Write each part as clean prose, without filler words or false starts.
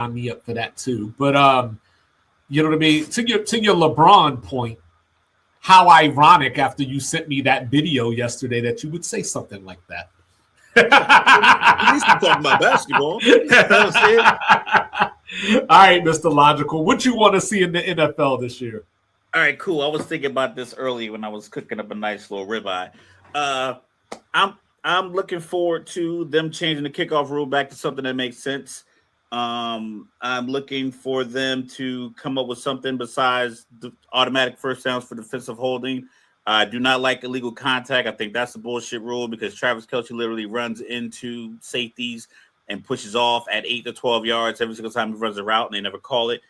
sign me up for that too. But you know what I mean? To your LeBron point, how ironic after you sent me that video yesterday that you would say something like that. At least we're talking about basketball. You know what I'm saying? All right, Mr. Logical. What you want to see in the NFL this year? All right, cool. I was thinking about this earlier when I was cooking up a nice little ribeye. I'm looking forward to them changing the kickoff rule back to something that makes sense. I'm looking for them to come up with something besides the automatic first downs for defensive holding. I do not like illegal contact. I think that's a bullshit rule because Travis Kelce literally runs into safeties and pushes off at 8 to 12 yards every single time he runs a route, and they never call it.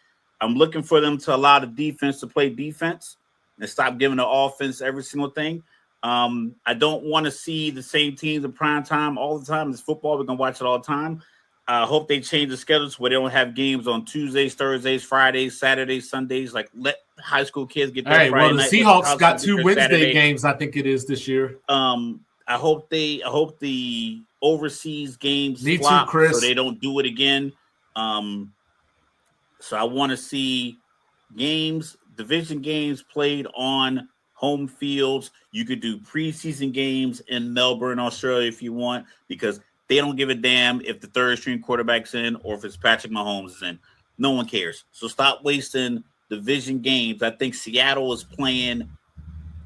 I'm looking for them to allow the defense to play defense and stop giving the offense every single thing. I don't want to see the same teams in prime time all the time. It's football. We're going to watch it all the time. I hope they change the schedules where they don't have games on Tuesdays, Thursdays, Fridays, Saturdays, Sundays. Like, let high school kids get their Friday night. The Seahawks got 2 Wednesday games, I think it is, this year. I hope the overseas games flop so they don't do it again. So I want to see games, division games played on home fields. You could do preseason games in Melbourne, Australia if you want, because they don't give a damn if the third string quarterback's in or if it's Patrick Mahomes is in. No one cares. So stop wasting division games. I think Seattle is playing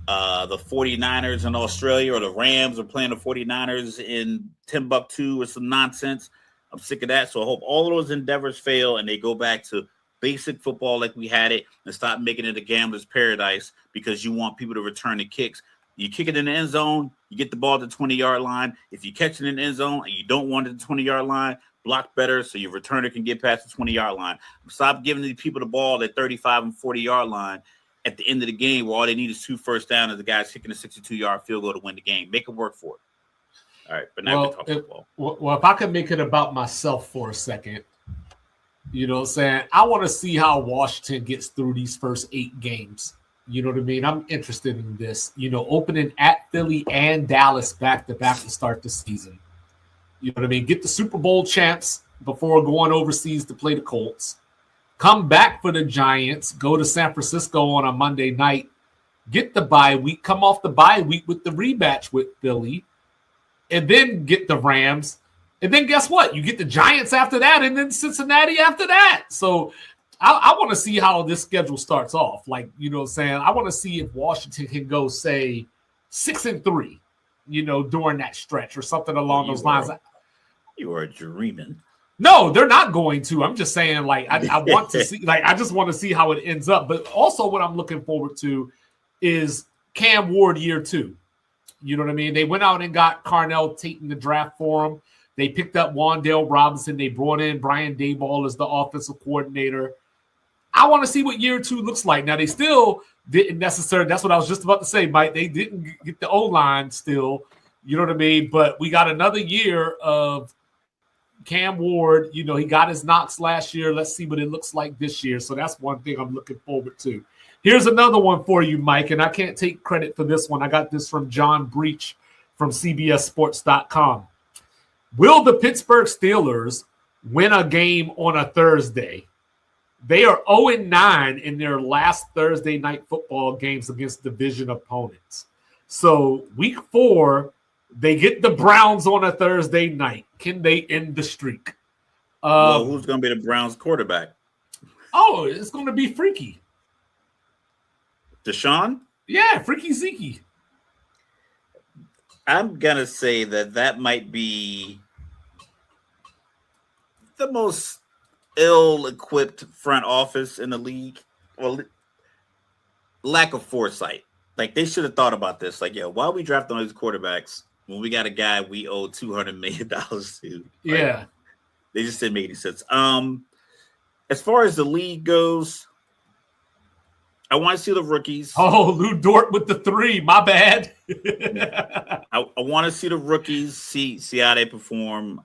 the 49ers in Australia, or the Rams are playing the 49ers in Timbuktu or some nonsense. I'm sick of that. So I hope all of those endeavors fail and they go back to basic football like we had it and stop making it a gambler's paradise because you want people to return the kicks. You kick it in the end zone, you get the ball to the 20-yard line. If you catch it in the end zone and you don't want it to the 20-yard line, block better so your returner can get past the 20-yard line. Stop giving these people the ball at 35 and 40-yard line at the end of the game where all they need is 2 first downs and the guy's kicking a 62-yard field goal to win the game. Make it work for it. All right, but now we talk football. Well, if I could make it about myself for a second, you know what I'm saying? I want to see how Washington gets through these first 8 games. You know what I mean? I'm interested in this. You know, opening at Philly and Dallas back-to-back to start the season. You know what I mean? Get the Super Bowl champs before going overseas to play the Colts. Come back for the Giants. Go to San Francisco on a Monday night. Get the bye week. Come off the bye week with the rematch with Philly. And then get the Rams. And then guess what? You get the Giants after that and then Cincinnati after that. So I want to see how this schedule starts off. Like, you know what I'm saying? I want to see if Washington can go, say, 6-3, you know, during that stretch or something along those lines. You are dreaming. No, they're not going to. I'm just saying, like, I want to see, like, I just want to see how it ends up. But also what I'm looking forward to is Cam Ward year 2. You know what I mean? They went out and got Carnell Tate in the draft for him. They picked up Wan'Dale Robinson. They brought in Brian Daboll as the offensive coordinator. I want to see what year 2 looks like. Now, they still didn't necessarily – that's what I was just about to say, Mike. They didn't get the O-line still. You know what I mean? But we got another year of Cam Ward. You know, he got his knocks last year. Let's see what it looks like this year. So that's one thing I'm looking forward to. Here's another one for you, Mike, and I can't take credit for this one. I got this from John Breach from CBSSports.com. Will the Pittsburgh Steelers win a game on a Thursday? They are 0-9 in their last Thursday night football games against division opponents. So week 4, they get the Browns on a Thursday night. Can they end the streak? Well, who's going to be the Browns quarterback? Oh, it's going to be Freaky. Deshaun? Yeah, Freaky Zeke. I'm going to say that might be the most ill-equipped front office in the league. Well, lack of foresight. Like, they should have thought about this. Like, yeah, why are we drafting all these quarterbacks when we got a guy we owe $200 million to? Yeah. They just didn't make any sense. As far as the league goes, I want to see the rookies. Oh, Lou Dort with the 3. My bad. I want to see the rookies, see how they perform.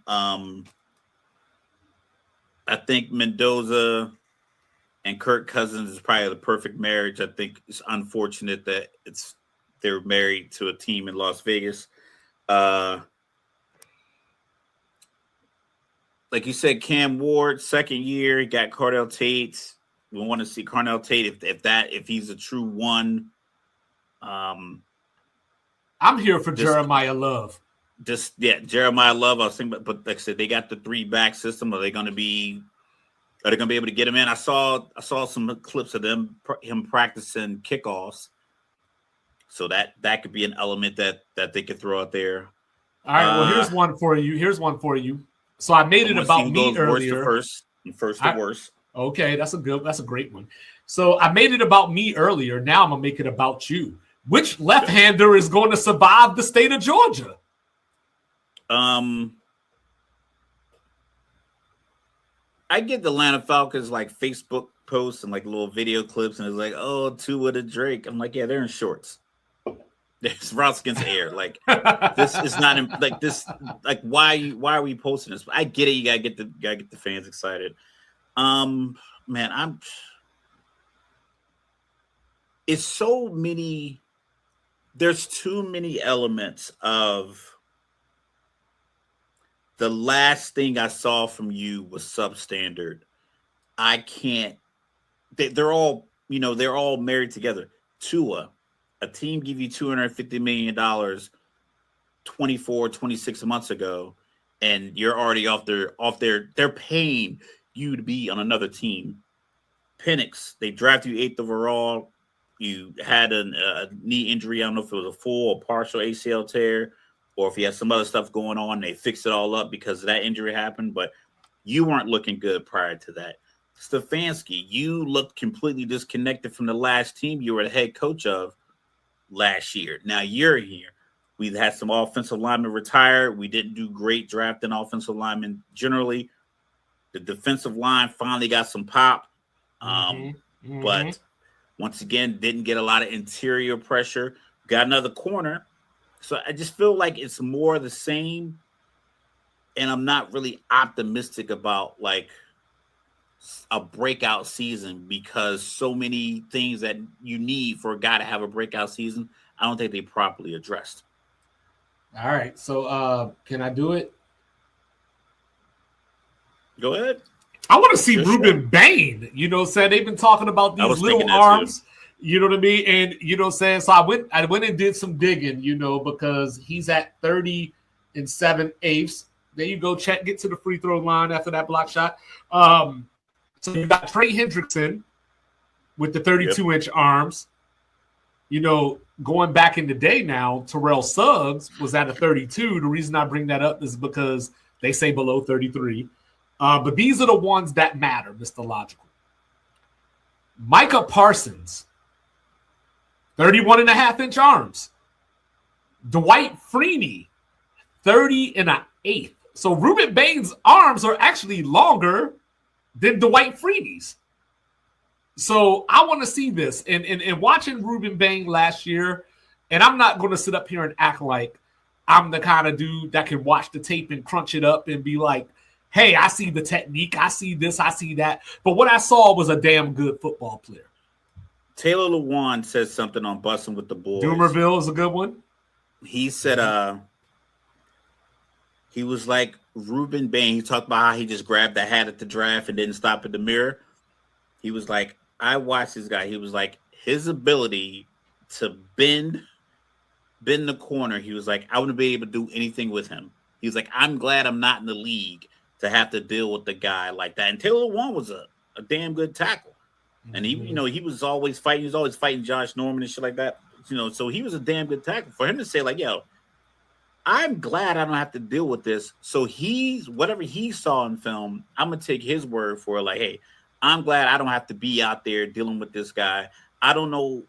I think Mendoza and Kirk Cousins is probably the perfect marriage. I think it's unfortunate that they're married to a team in Las Vegas. like you said, Cam Ward, second year, he got Cardell Tate. We want to see Cardell Tate if he's a true one. I'm here for Jeremiah Love. Jeremiah Love. I was thinking, but like I said, they got the 3-back system. Are they going to be able to get him in? I saw some clips of him practicing kickoffs, so that could be an element that they could throw out there. All right. Well, here's one for you. So I made it about me earlier. First to worst. Okay, that's a great one. So I made it about me earlier. Now I'm gonna make it about you. Which left-hander is going to survive the state of Georgia? I get the Atlanta Falcons like Facebook posts and like little video clips, and it's like, oh, Tua to Drake. I'm like, yeah, they're in shorts. There's routes against air. Like this is not like this. Like why are we posting this? I get it. You gotta get the fans excited. Man, it's so many. There's too many elements of. The last thing I saw from you was substandard. I can't. They're all married together. Tua, a team give you $250 million 24, 26 months ago, and you're already off their. They're paying you to be on another team. Penix, they draft you 8th overall. You had a knee injury. I don't know if it was a full or partial ACL tear, or if he had some other stuff going on. They fixed it all up because that injury happened, but you weren't looking good prior to that. Stefanski, you looked completely disconnected from the last team you were the head coach of last year. Now you're here. We've had some offensive linemen retire. We didn't do great drafting offensive linemen generally. The defensive line finally got some pop. But once again, didn't get a lot of interior pressure. Got another corner. So I just feel like it's more of the same. And I'm not really optimistic about like a breakout season because so many things that you need for a guy to have a breakout season, I don't think they properly addressed. All right. So can I do it? Go ahead. I want to see Ruben Bain. You know what I'm saying? They've been talking about these little arms. You know what I mean? And you know what I'm saying? So I went and did some digging, because he's at 30 7/8. There you go. Get to the free throw line after that block shot. So you got Trey Hendrickson with the 32-inch arms. Going back in the day now, Terrell Suggs was at a 32. The reason I bring that up is because they say below 33. But these are the ones that matter, Mr. Logical. Micah Parsons, 31.5-inch arms. Dwight Freeney, 30 1/8. So Ruben Bain's arms are actually longer than Dwight Freeney's. So I want to see this. And watching Ruben Bain last year, and I'm not going to sit up here and act like I'm the kind of dude that can watch the tape and crunch it up and be like, hey, I see the technique. I see this. I see that. But what I saw was a damn good football player. Taylor Lewan says something on Bussin' with the Boys. Doomerville is a good one. He said he was like Ruben Bain. He talked about how he just grabbed the hat at the draft and didn't stop at the mirror. He was like, I watched this guy. He was like, his ability to bend the corner. He was like, I wouldn't be able to do anything with him. He was like, I'm glad I'm not in the league to have to deal with the guy like that. And Taylor Lewan was a damn good tackle. And he was always fighting. He was always fighting Josh Norman and shit like that. So he was a damn good tackle. For him to say like, yo, I'm glad I don't have to deal with this. So whatever he saw in film, I'm going to take his word for it. Like, hey, I'm glad I don't have to be out there dealing with this guy. I don't know.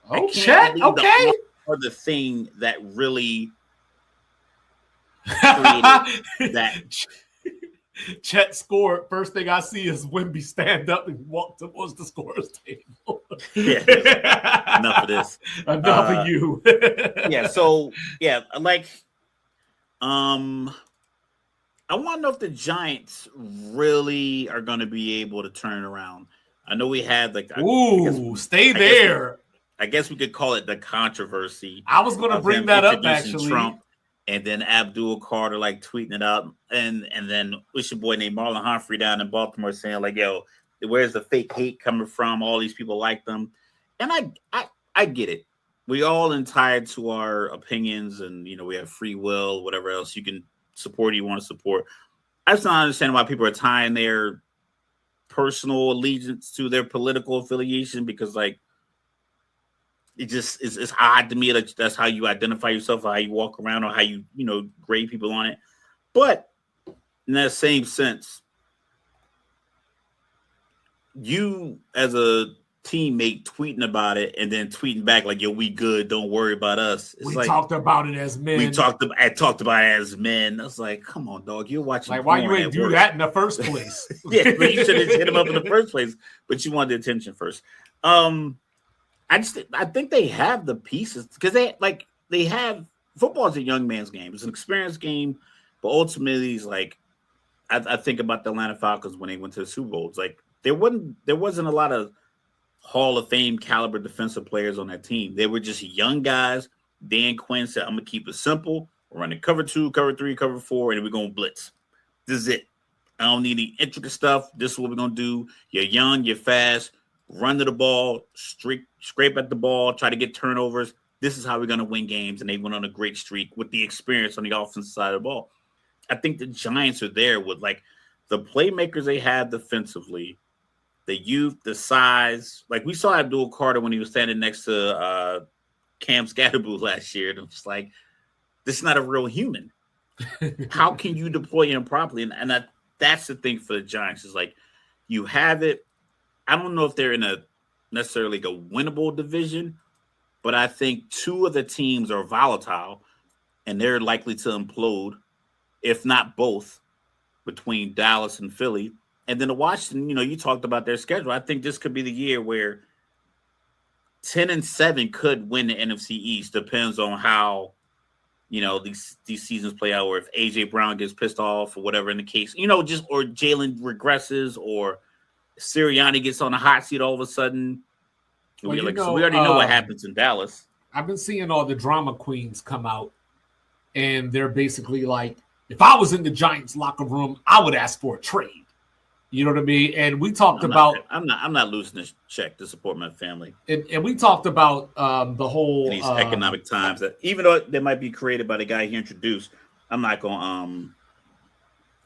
Oh, Chet, okay. Or the thing that really created that. Chet scored. First thing I see is Wemby stand up and walk towards the scorer's table. Enough of this. Enough of you. Like, I want to know if the Giants really are going to be able to turn around. I know we had stay there. I guess we could call it the controversy. I was going to bring that up actually. Trump and then Abdul Carter like tweeting it out, and then what's your boy named Marlon Humphrey down in Baltimore saying like, "Yo, where's the fake hate coming from? All these people like them," and I get it. We all entitled to our opinions, and we have free will, whatever else you can support, you want to support. I just don't understand why people are tying their personal allegiance to their political affiliation, because like it just it's odd to me that that's how you identify yourself, or how you walk around, or how you grade people on it. But in that same sense, you as a teammate tweeting about it and then tweeting back like, "Yo, we good, don't worry about us." It's we like, talked about it as men. We talked about it as men. I was like, come on, dog. You're watching. Like, why you ain't do that in the first place? Yeah, but you should have hit him up in the first place, but you wanted the attention first. I think they have the pieces, because they have football is a young man's game. It's an experience game, but ultimately, it's like I think about the Atlanta Falcons when they went to the Super Bowl. It's like there wasn't a lot of Hall of Fame caliber defensive players on that team. They were just young guys. Dan Quinn said, "I'm gonna keep it simple. We're running cover 2, cover 3, cover 4, and we're gonna blitz. This is it. I don't need any intricate stuff. This is what we're gonna do. You're young, you're fast. Run to the ball, scrape at the ball, try to get turnovers. This is how we're going to win games." And they went on a great streak with the experience on the offensive side of the ball. I think the Giants are there with like the playmakers they have defensively, the youth, the size. Like we saw Abdul Carter when he was standing next to Cam Scatterboo last year. And I'm just like, this is not a real human. How can you deploy him properly? And that's the thing for the Giants, is like, you have it. I don't know if they're in a necessarily a winnable division, but I think 2 of the teams are volatile and they're likely to implode, if not both, between Dallas and Philly. And then the Washington, you talked about their schedule. I think this could be the year where 10-7 could win the NFC East. Depends on how, these seasons play out, or if AJ Brown gets pissed off or whatever in the case, or Jalen regresses, or Sirianni gets on a hot seat all of a sudden. So we already know what happens in Dallas. I've been seeing all the drama queens come out, and they're basically like, if I was in the Giants locker room, I would ask for a trade. You know what I mean? And we talked about I'm not losing this check to support my family. And we talked about the whole these economic times that, even though they might be created by the guy he introduced, I'm not going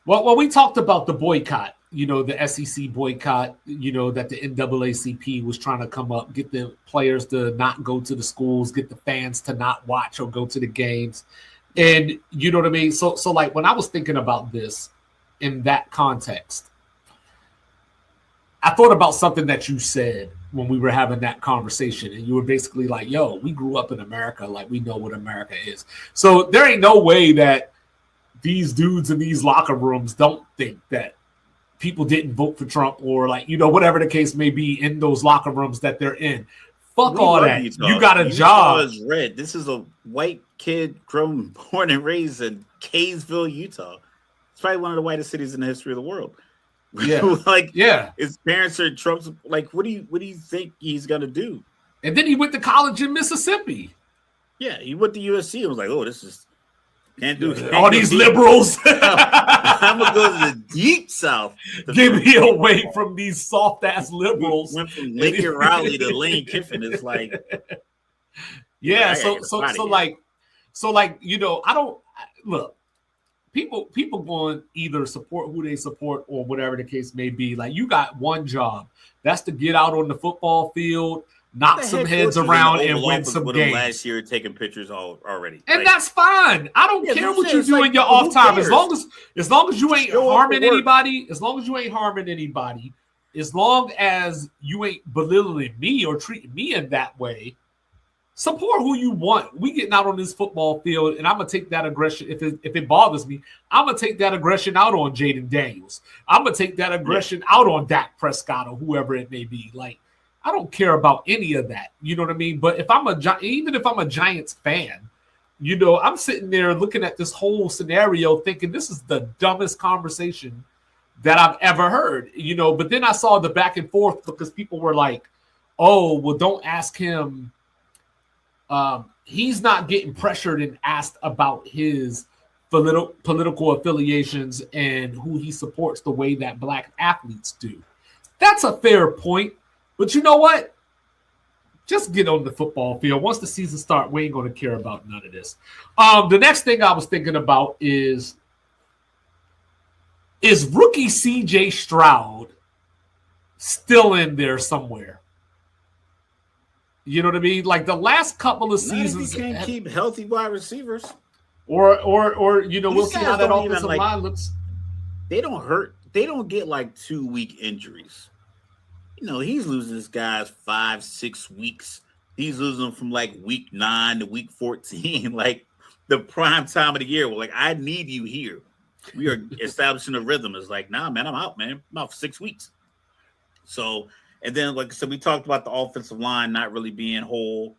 Well, we talked about the boycott, the SEC boycott, that the NAACP was trying to come up, get the players to not go to the schools, get the fans to not watch or go to the games. And you know what I mean? So like when I was thinking about this in that context, I thought about something that you said when we were having that conversation, and you were basically like, "Yo, we grew up in America, like we know what America is." So there ain't no way that these dudes in these locker rooms don't think that people didn't vote for Trump, or like, whatever the case may be in those locker rooms that they're in. Fuck all that. You got a job. Is red. This is a white kid born and raised in Kaysville, Utah. It's probably one of the whitest cities in the history of the world. Yeah. His parents are Trump's. Like, what do you think he's gonna do? And then he went to college in Mississippi. Yeah, he went to USC and was like, "Oh, this is can't do all these liberals." I'm gonna go to the deep South. Get me away from these soft ass liberals. Went from Lincoln Riley to Lane Kiffin. It's like, yeah. So I don't look. People going either support who they support or whatever the case may be. Like, you got one job. That's to get out on the football field, knock some heads around, and win some games. Last year, taking pictures already, and that's fine. I don't care what you do in your off time, as long as you ain't harming anybody. As long as you ain't harming anybody. As long as you ain't belittling me or treating me in that way. Support who you want. We getting out on this football field, and I'm gonna take that aggression. If it bothers me, I'm gonna take that aggression out on Jaden Daniels. I'm gonna take that aggression out on Dak Prescott or whoever it may be. Like, I don't care about any of that. You know what I mean? But even if I'm a Giants fan, I'm sitting there looking at this whole scenario, thinking this is the dumbest conversation that I've ever heard. But then I saw the back and forth because people were like, "Oh, well, don't ask him he's not getting pressured and asked about his political affiliations and who he supports the way that black athletes do. That's a fair point. But you know what? Just get on the football field. Once the season starts, we ain't going to care about none of this. The next thing I was thinking about is rookie CJ Stroud still in there somewhere? You know what I mean? Like the last couple of seasons, you can't keep healthy wide receivers. Or you know, These we'll see how that offensive like, line looks. They don't hurt. They don't get like 2-week injuries. You know, he's losing his guys 5-6 weeks. He's losing them from like week 9 to week 14, like the prime time of the year. We're like, I need you here. We are establishing a rhythm. It's like, nah, man, I'm out, man. I'm out for 6 weeks. So, and then, like I said, we talked about the offensive line not really being whole.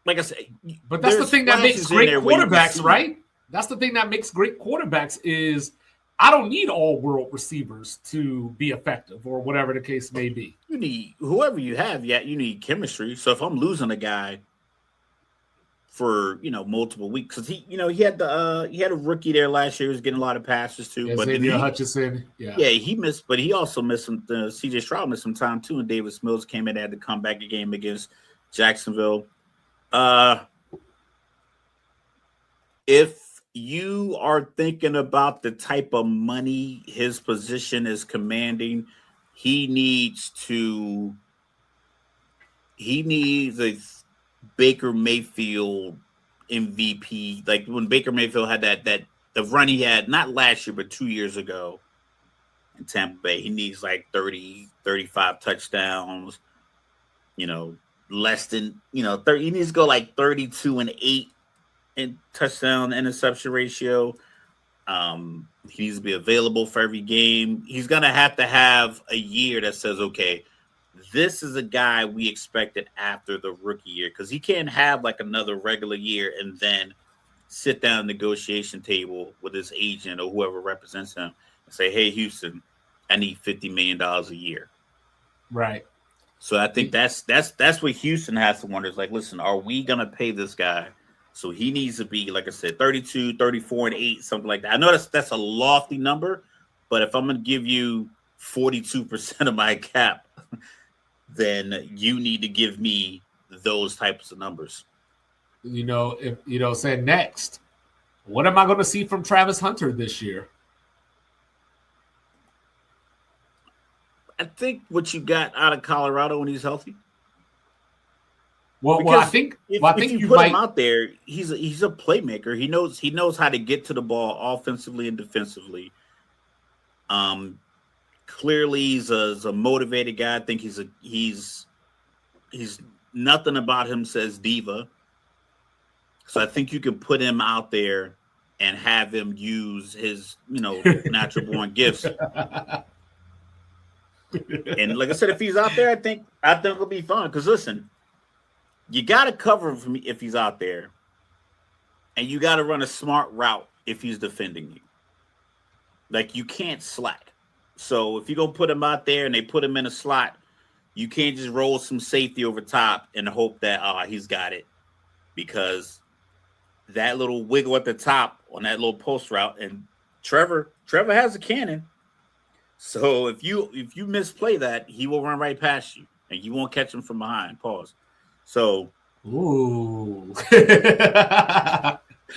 Like I said, but that's the thing that makes great quarterbacks, right? That's the thing that makes great quarterbacks is I don't need all world receivers to be effective or whatever the case may be. You need whoever you have, you need chemistry. So if I'm losing a guy for multiple weeks, because he had a rookie there last year who was getting a lot of passes too. Yeah, but Xavier Hutchinson, he missed, but he also missed some. CJ Stroud missed some time too, and Davis Mills came in and had to come back a game against Jacksonville. If you are thinking about the type of money his position is commanding, he needs a Baker Mayfield MVP. Like when Baker Mayfield had that the run he had, not last year, but 2 years ago in Tampa Bay. He needs like 30, 35 touchdowns, less than, 30. He needs to go like 32-8 in touchdown interception ratio. He needs to be available for every game. He's going to have a year that says, okay, this is a guy we expected after the rookie year, because he can't have like another regular year and then sit down at the negotiation table with his agent or whoever represents him and say, hey, Houston, I need $50 million a year. Right. So I think that's what Houston has to wonder. Is like, listen, are we going to pay this guy? So he needs to be, like I said, 32, 34-8, something like that. I know that's a lofty number, but if I'm going to give you 42% of my cap, then you need to give me those types of numbers. Saying next, what am I going to see from Travis Hunter this year? I think what you got out of Colorado when he's healthy. Well, I think if you put him out there, he's a playmaker. He knows how to get to the ball offensively and defensively. Clearly, he's a motivated guy. I think he's nothing about him says diva. So I think you can put him out there and have him use his natural born gifts. And like I said, if he's out there, I think it'll be fun. Because listen, you got to cover him if he's out there, and you got to run a smart route if he's defending you. Like, you can't slack. So if you're going to put him out there and they put him in a slot, you can't just roll some safety over top and hope that he's got it, because that little wiggle at the top on that little post route, and Trevor has a cannon. So if you misplay that, he will run right past you, and you won't catch him from behind. Pause. So, ooh,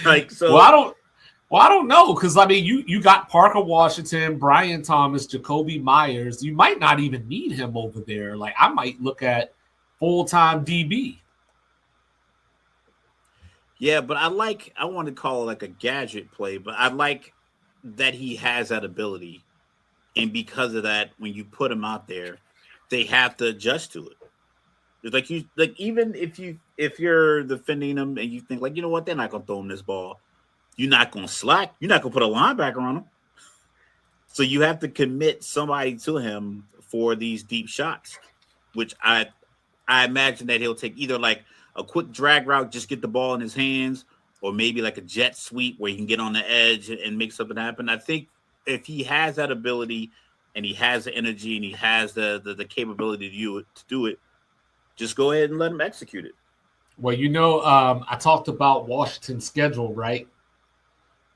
like so. Well, I don't know, because I mean, you got Parker Washington, Brian Thomas, Jacoby Myers. You might not even need him over there. Like, I might look at full-time DB. Yeah, but I want to call it like a gadget play, but I like that he has that ability. And because of that, when you put him out there, they have to adjust to it. It's even if you're defending them and you think like, you know what, they're not gonna throw him this ball, you're not gonna slack. You're not gonna put a linebacker on him. So you have to commit somebody to him for these deep shots, which I imagine that he'll take either like a quick drag route, just get the ball in his hands, or maybe like a jet sweep where he can get on the edge and make something happen. I think if he has that ability and he has the energy and he has the capability to do it, just go ahead and let him execute it. Well, I talked about Washington's schedule, right?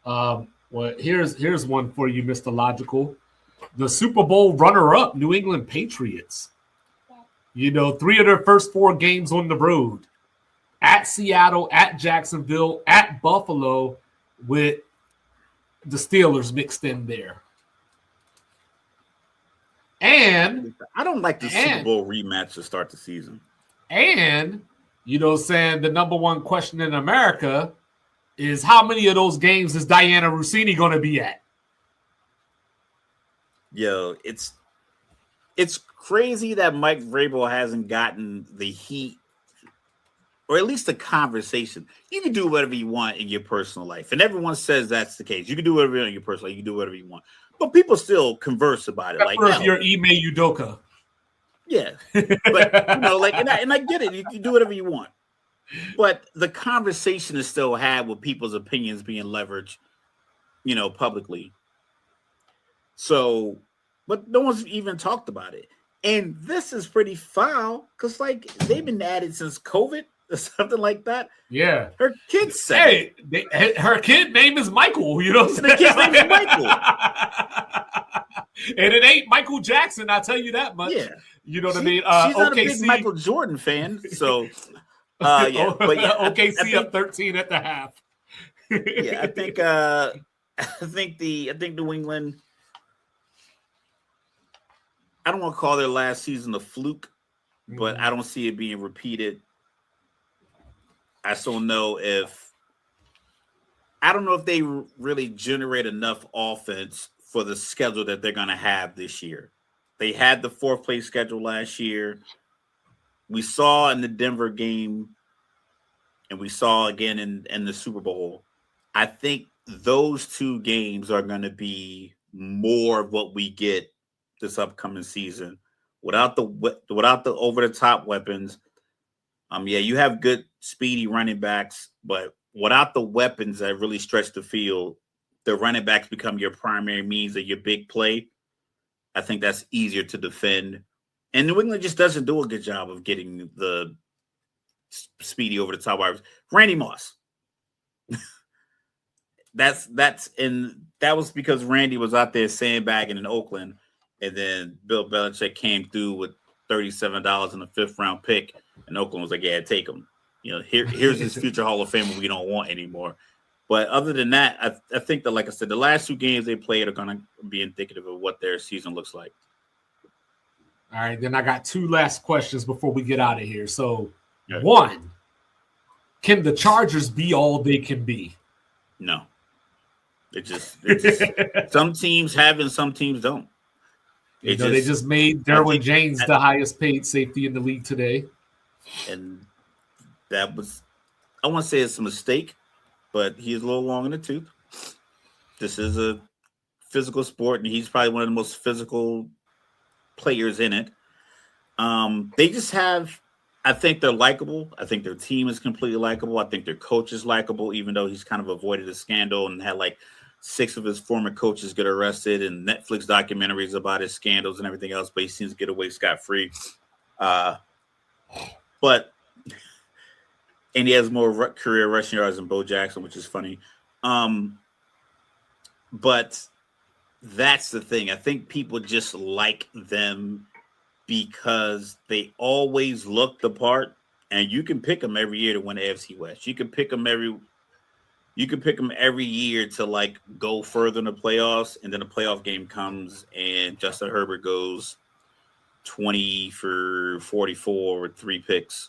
Well, here's one for you, Mr. Logical. The Super Bowl runner-up, New England Patriots. 3 of their first 4 games on the road. At Seattle, at Jacksonville, at Buffalo, with the Steelers mixed in there. And I don't like the Super Bowl rematch to start the season. And, saying the number one question in America is how many of those games is Diana Rossini going to be at? Yo, it's crazy that Mike Vrabel hasn't gotten the heat, or at least the conversation. You can do whatever you want in your personal life, and everyone says that's the case. You can do whatever you want in your personal life. You can do whatever you want, but people still converse about it. Except like, if you're Ime Udoka. Yeah, but and I get it. You can do whatever you want, but the conversation is still had with people's opinions being leveraged, publicly. So, but no one's even talked about it, and this is pretty foul because they've been at it since COVID or something like that. Yeah, her kid said, her kid name is Michael. The kid's name is Michael, and it ain't Michael Jackson. I'll tell you that much. Yeah. You know what I mean? She's not a big Michael Jordan fan, so yeah. But yeah, OKC I think, up 13 at the half. Yeah, I think New England. I don't want to call their last season a fluke, but I don't see it being repeated. I don't know if they really generate enough offense for the schedule that they're going to have this year. They had the 4th place schedule last year. We saw in the Denver game, and we saw again in the Super Bowl. I think those 2 games are going to be more of what we get this upcoming season without the over-the-top weapons. Yeah, you have good, speedy running backs, but without the weapons that really stretch the field, the running backs become your primary means of your big play. I think that's easier to defend. And New England just doesn't do a good job of getting the speedy over the top wires. Randy Moss. that was because Randy was out there sandbagging in Oakland, and then Bill Belichick came through with $37 in the 5th round pick, and Oakland was like, "Yeah, take him. Here's his future Hall of Famer we don't want anymore." But other than that, I think that, like I said, the last 2 games they played are going to be indicative of what their season looks like. All right, then I got 2 last questions before we get out of here. So, 1, can the Chargers be all they can be? No. It just some teams have and some teams don't. They just made Derwin James the highest paid safety in the league today. And that was, I want to say it's a mistake, but he's a little long in the tooth. This is a physical sport, and he's probably one of the most physical players in it. They just have, I think they're likable. I think their team is completely likable. I think their coach is likable, even though he's kind of avoided a scandal and had 6 of his former coaches get arrested and Netflix documentaries about his scandals and everything else, but he seems to get away scot-free. And he has more career rushing yards than Bo Jackson, which is funny. But that's the thing. I think people just like them because they always look the part, and you can pick them every year to win the AFC West. You can pick them every year to go further in the playoffs, and then the playoff game comes and Justin Herbert goes 20 for 44 with 3 picks.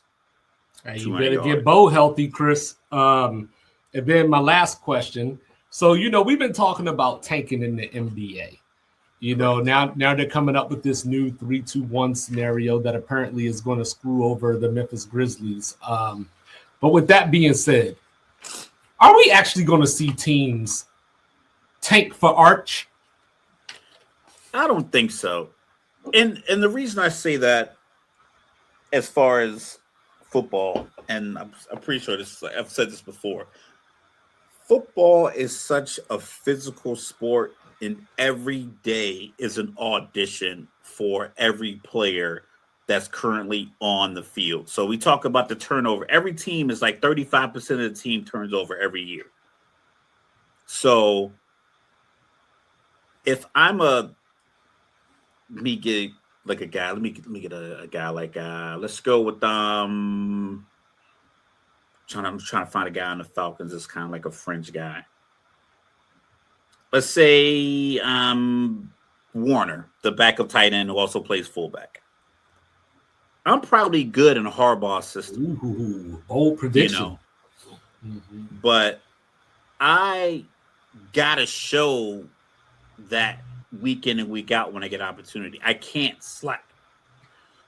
Hey, you better get Bo healthy, Chris. And then my last question. So, we've been talking about tanking in the NBA. Now they're coming up with this new 3-2-1 scenario that apparently is going to screw over the Memphis Grizzlies. But with that being said, are we actually going to see teams tank for Arch? I don't think so. And the reason I say that, as far as football, and I'm pretty sure I've said this before, football is such a physical sport, and every day is an audition for every player that's currently on the field. So we talk about the turnover. Every team is like 35% of the team turns over every year. So if I'm let me get like a guy. Let me get a guy like let's go with I'm trying to find a guy on the Falcons that's kind of like a French guy. Let's say Warner, the backup tight end who also plays fullback. I'm probably good in a Harbaugh system. Ooh, bold prediction. But I gotta show that week in and week out when I get opportunity. I can't slack.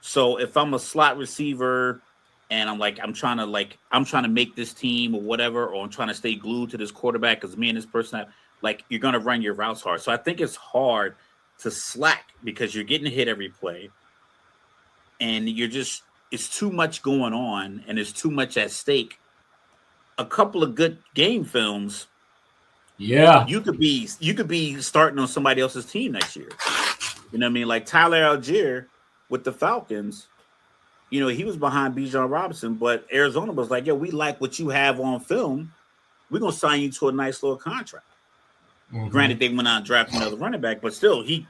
So if I'm a slot receiver and I'm trying to make this team or whatever, or I'm trying to stay glued to this quarterback because me and this person you're gonna run your routes hard. So I think it's hard to slack because you're getting hit every play. And it's too much going on and there's too much at stake. A couple of good game films, you could be starting on somebody else's team next year. You know what I mean? Like Tyler Algier with the Falcons, he was behind Bijan Robinson, but Arizona was like, yo, we like what you have on film. We're gonna sign you to a nice little contract. Granted, they went out and drafted another running back, but still, he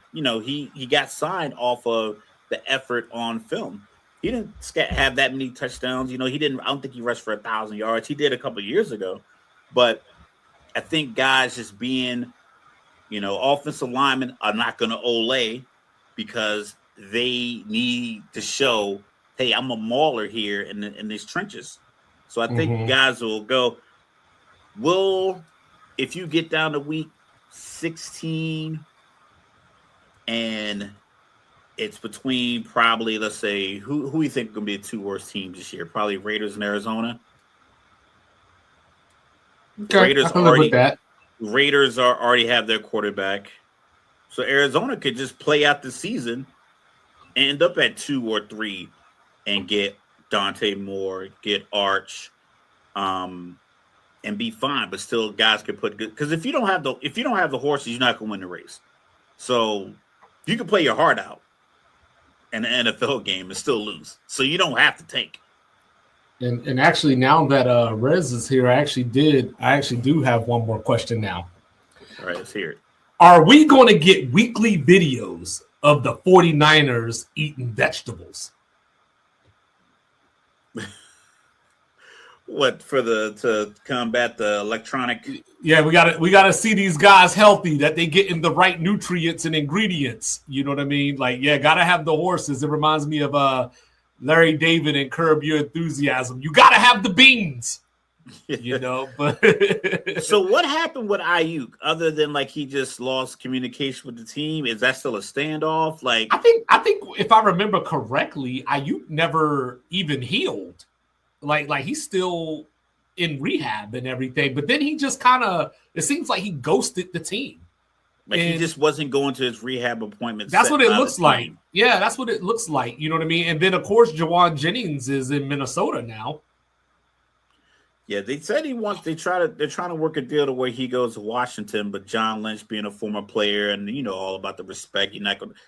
got signed off of the effort on film. He didn't have that many touchdowns. I don't think he rushed for 1,000 yards. He did a couple of years ago, but I think guys just being, offensive linemen are not going to ole because they need to show, hey, I'm a mauler here in these trenches. So I think guys will go, if you get down to week 16 and it's between probably, let's say, who you think are going to be the two worst teams this year? Probably Raiders and Arizona. Okay, Raiders already have their quarterback. So Arizona could just play out the season and end up at 2 or 3 and get Dante Moore, get Arch, and be fine. But still, guys could put good, because if you don't have the horses, you're not going to win the race. So you can play your heart out in an NFL game and still lose. So you don't have to tank. And actually, now that Rez is here, I actually do have one more question now. All right, let's hear it. Are we going to get weekly videos of the 49ers eating vegetables? What, to combat the electronic? Yeah, we gotta see these guys healthy, that they get in the right nutrients and ingredients. You know what I mean? Gotta have the horses. It reminds me of Larry David and Curb Your Enthusiasm. You gotta have the beans. But so what happened with Ayuk other than he just lost communication with the team? Is that still a standoff? I think if I remember correctly, Ayuk never even healed. He's still in rehab and everything, but then he just it seems like he ghosted the team. He just wasn't going to his rehab appointments. That's what it looks like. Yeah, that's what it looks like. You know what I mean? And then of course Jawan Jennings is in Minnesota now. Yeah, they said they're trying to work a deal to where he goes to Washington, but John Lynch being a former player and all about the respect, you're not going to.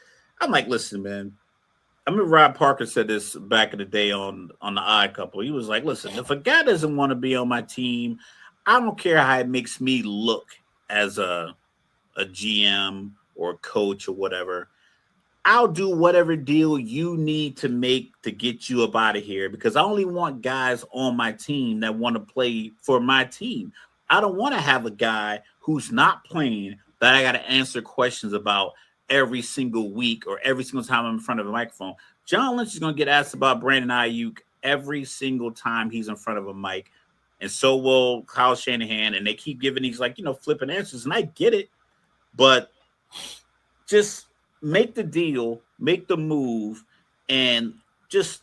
I'm like, listen, man. I remember Rob Parker said this back in the day on the Odd Couple. He was like, listen, if a guy doesn't want to be on my team, I don't care how it makes me look as a GM or a coach or whatever. I'll do whatever deal you need to make to get you up out of here, because I only want guys on my team that want to play for my team. I don't want to have a guy who's not playing that I got to answer questions about every single week or every single time I'm in front of a microphone. John Lynch is going to get asked about Brandon Ayuk every single time he's in front of a mic. And so will Kyle Shanahan. And they keep giving these flippant answers. And I get it, but just make the deal, make the move, and just,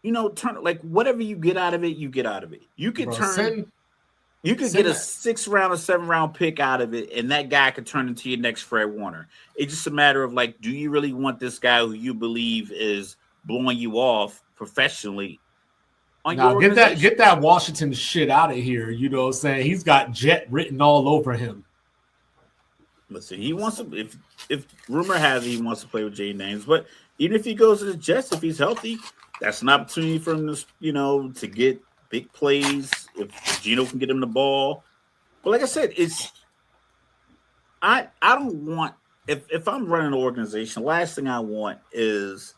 turn whatever you get out of it, you get out of it. You could You could get a 6th round or 7th round pick out of it, and that guy could turn into your next Fred Warner. It's just a matter of do you really want this guy who you believe is blowing you off professionally? Get that Washington shit out of here. You know what I'm saying? He's got Jet written all over him. Listen, he wants to. If rumor has it, he wants to play with Jay Daniels. But even if he goes to the Jets, if he's healthy, that's an opportunity for him to, to get big plays. If Gino can get him the ball, but like I said, I don't want if I'm running an organization, the last thing I want is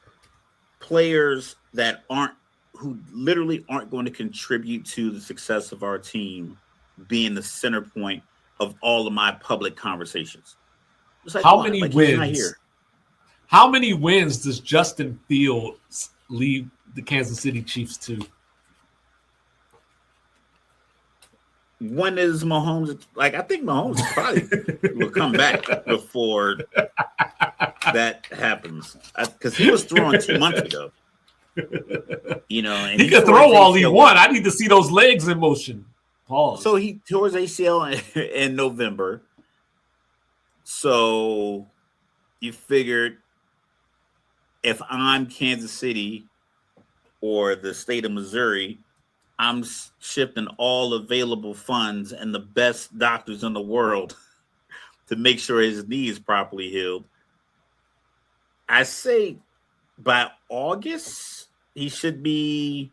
players who literally aren't going to contribute to the success of our team being the center point of all of my public conversations. Like, how many wins? How many wins does Justin Fields leave the Kansas City Chiefs to? When is Mahomes? Like, I think Mahomes probably will come back before that happens, because he was throwing 2 months ago. And he could throw all he want. I need to see those legs in motion. Pause. So he tore his ACL in November. So you figured if I'm Kansas City or the state of Missouri, I'm shifting all available funds and the best doctors in the world to make sure his knee is properly healed. I say by August, he should be.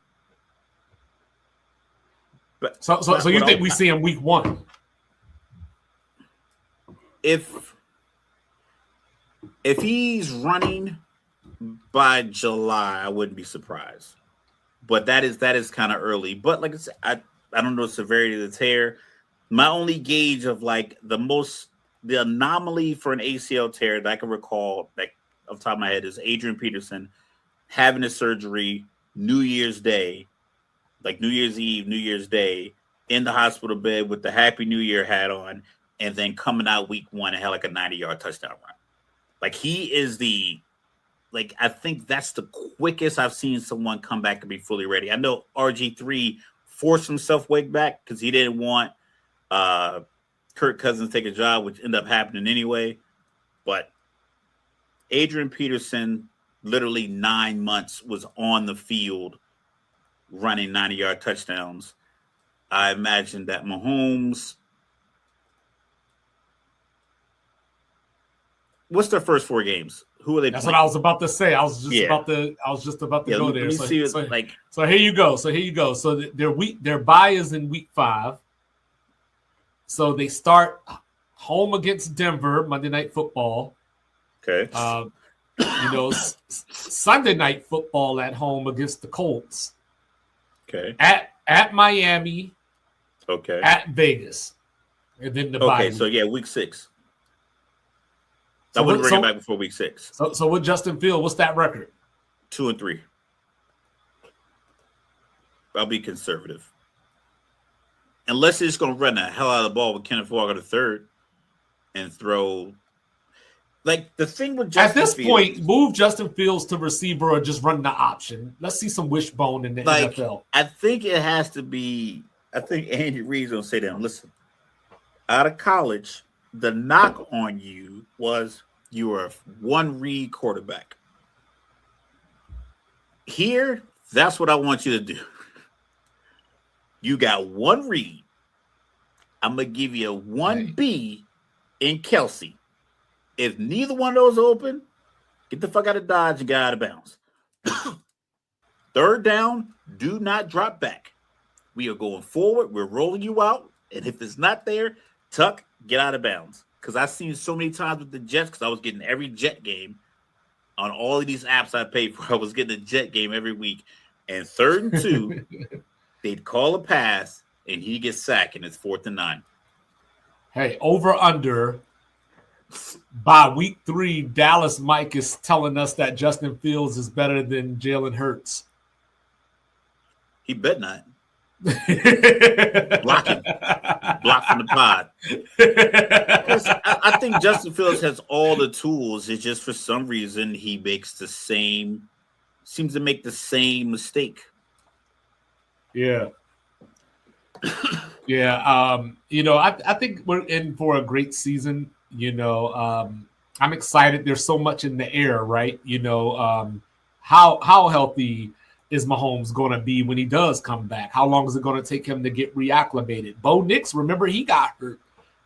So you think we see him week 1? If he's running by July, I wouldn't be surprised. But that is kind of early. But like I said, I don't know the severity of the tear. My only gauge of like the anomaly for an ACL tear that I can recall, like off the top of my head, is Adrian Peterson having his surgery New Year's Day, like New Year's Eve, New Year's Day, in the hospital bed with the Happy New Year hat on, and then coming out week 1 and had like a 90-yard touchdown run. Like he is I think that's the quickest I've seen someone come back and be fully ready. I know RG3 forced himself way back because he didn't want Kirk Cousins to take a job, which ended up happening anyway. But Adrian Peterson, literally 9 months, was on the field running 90-yard touchdowns. I imagine that Mahomes. What's their first 4 games? Who are they? That's playing? what I was about to say. I was just about to go there. So here you go. So their bye is in week 5. So they start home against Denver, Monday Night Football. Okay. Sunday Night Football at home against the Colts. Okay. At Miami. Okay. At Vegas. And then the bye. Okay, so week 6. I wouldn't bring it back before week 6. So with Justin Fields, what's that record? 2-3. I'll be conservative. Unless he's going to run the hell out of the ball with Kenneth Walker III and throw. Like, the thing with Justin Fields. At this point, move Justin Fields to receiver or just run the option. Let's see some wishbone in the NFL. I think it has to be. I think Andy Reid's going to say to him, listen, out of college, the knock on you was you were a one-read quarterback. Here, that's what I want you to do. You got one read. I'm going to give you a 1B in Kelsey. If neither one of those open, get the fuck out of Dodge and get out of bounds. Third down, do not drop back. We are going forward. We're rolling you out. And if it's not there, tuck, get out of bounds. Because I've seen so many times with the Jets, because I was getting every Jet game on all of these apps I paid for. I was getting a Jet game every week. And 3rd and 2, they'd call a pass, and he gets sacked, and it's 4th and 9. Hey, over under. By week 3, Dallas Mike is telling us that Justin Fields is better than Jalen Hurts. He bet not. Block him. Block from the pod. I think Justin Fields has all the tools. It's just for some reason he seems to make the same mistake. Yeah. Yeah. I think we're in for a great season. I'm excited. There's so much in the air, right? How healthy is Mahomes going to be when he does come back? How long is it going to take him to get reacclimated? Bo Nix, remember, he got hurt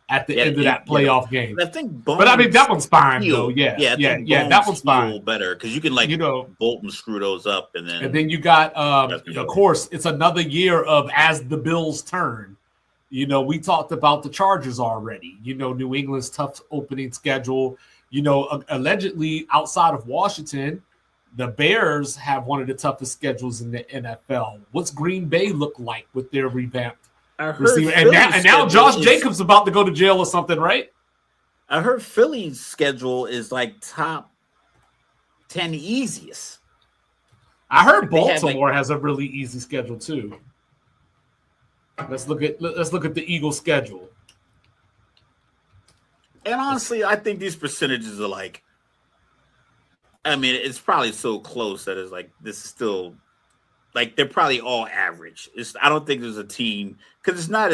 at the end of that playoff game. I think but I mean, that one's fine, though. Yeah, that one's fine. Better because you can, like, bolt and screw those up. And then you got, of course, it's another year of as the Bills turn. We talked about the Chargers already. New England's tough opening schedule. Allegedly outside of Washington, the Bears have one of the toughest schedules in the NFL. What's Green Bay look like with their revamped receiver? And now Josh Jacobs about to go to jail or something, right? I heard Philly's schedule is like top 10 easiest. I heard Baltimore has a really easy schedule too. Let's look at the Eagles schedule. And honestly, I think these percentages are like, I mean, it's probably so close that it's like, this is still, like, they're probably all average. I don't think there's a team, because it's not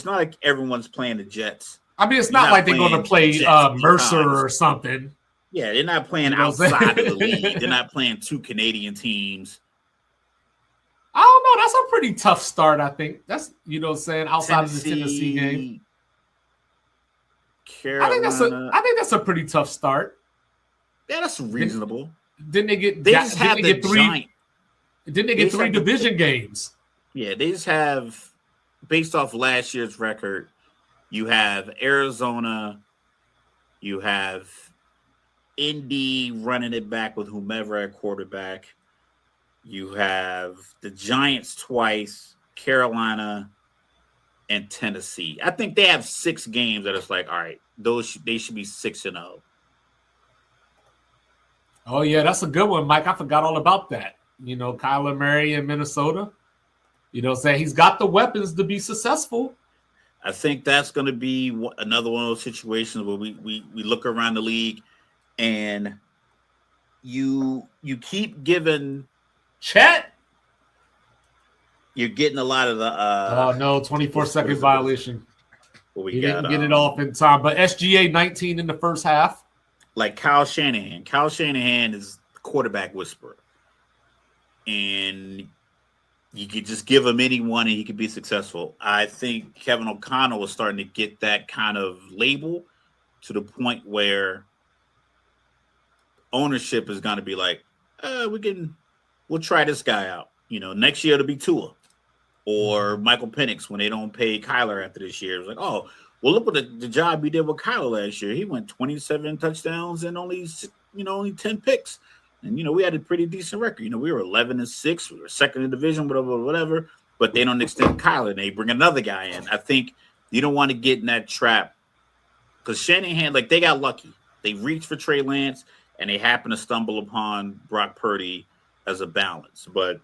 like everyone's playing the Jets. I mean, it's not like they're going to play Mercer or something. Yeah, they're not playing outside of the league. They're not playing two Canadian teams. I don't know. That's a pretty tough start, I think. That's, outside of the Tennessee game. Carolina. I think that's a pretty tough start. Yeah, that's reasonable. Didn't they get three division games? Yeah, they just have, based off last year's record, you have Arizona, you have Indy running it back with whomever at quarterback. You have the Giants twice, Carolina, and Tennessee. I think they have 6 games that it's like, all right, they should be 6-0. Oh, yeah, that's a good one, Mike. I forgot all about that. Kyler Murray in Minnesota. Saying he's got the weapons to be successful. I think that's going to be another one of those situations where we look around the league and you keep giving Chet. You're getting a lot of the 24-second violation. He didn't get it off in time, but SGA 19 in the first half. Like Kyle Shanahan. Kyle Shanahan is the quarterback whisperer. And you could just give him anyone and he could be successful. I think Kevin O'Connell was starting to get that kind of label to the point where ownership is going to be like, we'll try this guy out. Next year it'll be Tua or Michael Penix when they don't pay Kyler after this year. It's like, oh, well, look at the job he did with Kyler last year. He went 27 touchdowns and only 10 picks. And, we had a pretty decent record. We were 11-6. We were second in the division, whatever. But they don't extend Kyler. They bring another guy in. I think you don't want to get in that trap because Shanahan, like, they got lucky. They reached for Trey Lance, and they happened to stumble upon Brock Purdy as a balance. But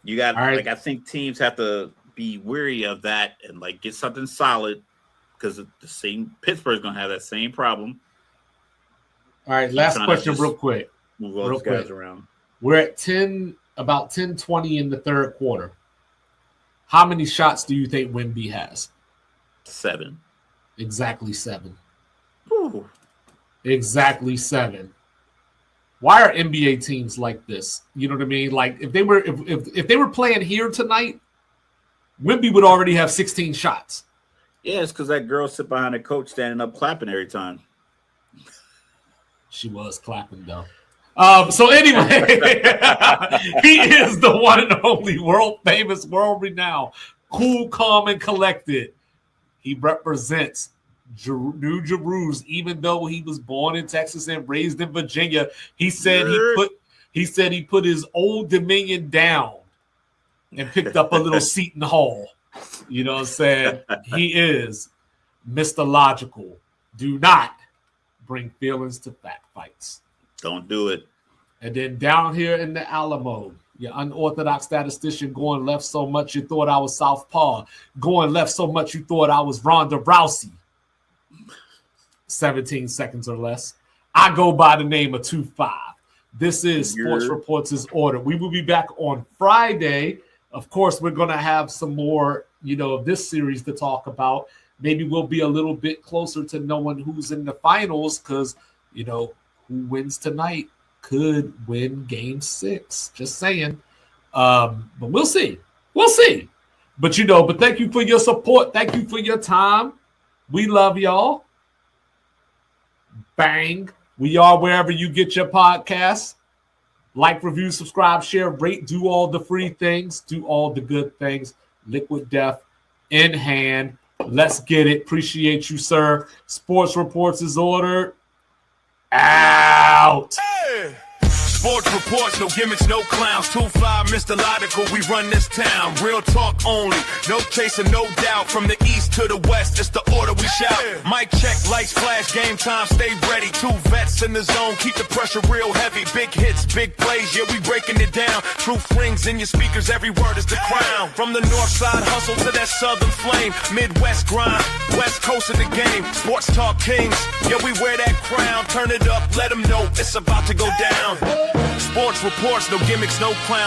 you got, I think teams have to be wary of that and, like, get something solid because the same Pittsburgh's going to have that same problem. All right, last question real quick. Move all these guys around. We're at about 10:20 in the third quarter. How many shots do you think Wemby has? 7. Exactly 7. Ooh. Exactly 7. Why are NBA teams like this? You know what I mean? Like if they were playing here tonight, Wemby would already have 16 shots. Yeah, it's because that girl sit behind the coach standing up clapping every time. She was clapping though. So anyway, he is the one and only world famous, world renowned, cool, calm, and collected. He represents New Jerusalem, even though he was born in Texas and raised in Virginia. He said he put his Old Dominion down and picked up a little seat in the hall. You know what I'm saying? He is Mr. Logical. Do not bring feelings to fact fights. Don't do it. And then down here in the Alamo, your unorthodox statistician going left so much you thought I was Southpaw. Going left so much you thought I was Ronda Rousey. 17 seconds or less. I go by the name of 2-5. This is Sports Reports' Order. We will be back on Friday. Of course, we're going to have some more, of this series to talk about. Maybe we'll be a little bit closer to knowing who's in the finals because, who wins tonight could win game 6. Just saying. But we'll see. We'll see. But, but thank you for your support. Thank you for your time. We love y'all. Bang. We are wherever you get your podcasts. Like, review, subscribe, share, rate, do all the free things, do all the good things. Liquid Death in hand. Let's get it. Appreciate you, sir. Sports Reports is ordered. Out. Hey. Sports reports, no gimmicks, no clowns. 2-5, Mr. Logical, we run this town. Real talk only, no chasing, no doubt. From the east to the west, it's the order we shout. Mic check, lights flash, game time, stay ready. 2 vets in the zone, keep the pressure real heavy. Big hits, big plays, yeah, we breaking it down. Truth rings in your speakers, every word is the crown. From the north side hustle to that southern flame. Midwest grind, west coast of the game. Sports talk kings, yeah, we wear that crown. Turn it up, let them know it's about to go down. Sports reports, no gimmicks, no clowns.